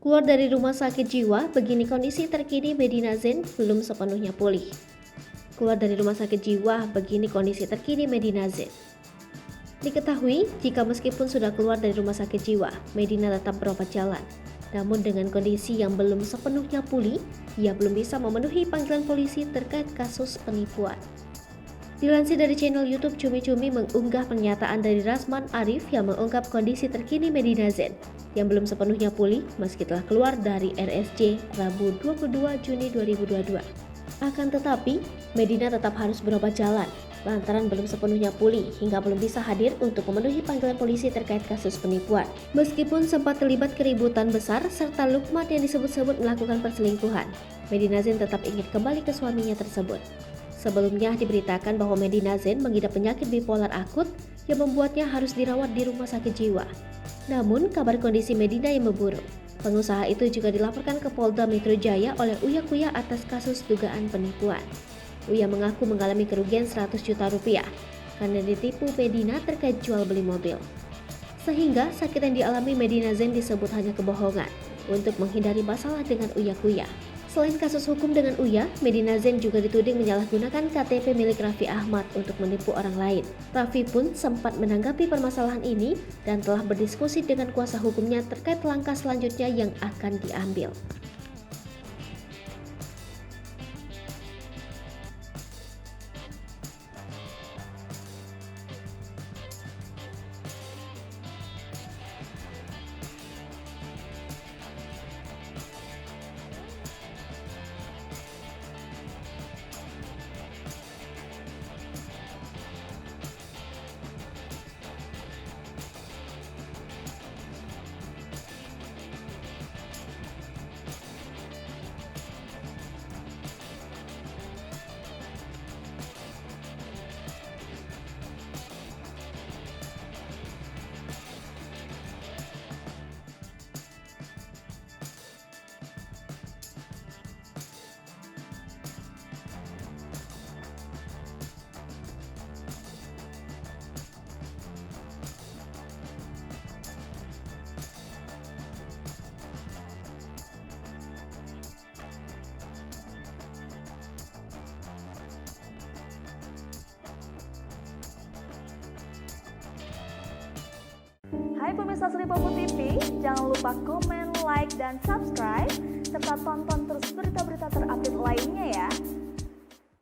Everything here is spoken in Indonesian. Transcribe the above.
Keluar dari rumah sakit jiwa, begini kondisi terkini Medina Zain belum sepenuhnya pulih. Keluar dari rumah sakit jiwa, begini kondisi terkini Medina Zain. Diketahui, jika meskipun sudah keluar dari rumah sakit jiwa, Medina tetap berobat jalan. Namun dengan kondisi yang belum sepenuhnya pulih, ia belum bisa memenuhi panggilan polisi terkait kasus penipuan. Dilansir dari channel YouTube Cumi-Cumi mengunggah pernyataan dari Rasman Arif yang mengungkap kondisi terkini Medina Zain yang belum sepenuhnya pulih meski telah keluar dari RSJ Rabu 22 Juni 2022. Akan tetapi, Medina tetap harus berobat jalan lantaran belum sepenuhnya pulih hingga belum bisa hadir untuk memenuhi panggilan polisi terkait kasus penipuan. Meskipun sempat terlibat keributan besar serta lukmat yang disebut-sebut melakukan perselingkuhan, Medina Zain tetap ingin kembali ke suaminya tersebut. Sebelumnya diberitakan bahwa Medina Zain mengidap penyakit bipolar akut yang membuatnya harus dirawat di rumah sakit jiwa. Namun, kabar kondisi Medina yang memburuk. Pengusaha itu juga dilaporkan ke Polda Metro Jaya oleh Uya Kuya atas kasus dugaan penipuan. Uya mengaku mengalami kerugian 100 juta rupiah karena ditipu Medina terkait jual beli mobil. Sehingga sakit yang dialami Medina Zain disebut hanya kebohongan untuk menghindari masalah dengan Uya Kuya. Selain kasus hukum dengan Uya, Medina Zain juga dituding menyalahgunakan KTP milik Raffi Ahmad untuk menipu orang lain. Raffi pun sempat menanggapi permasalahan ini dan telah berdiskusi dengan kuasa hukumnya terkait langkah selanjutnya yang akan diambil. Hai pemirsa Sri Popo TV, jangan lupa komen, like, dan subscribe, serta tonton terus berita-berita terupdate lainnya ya.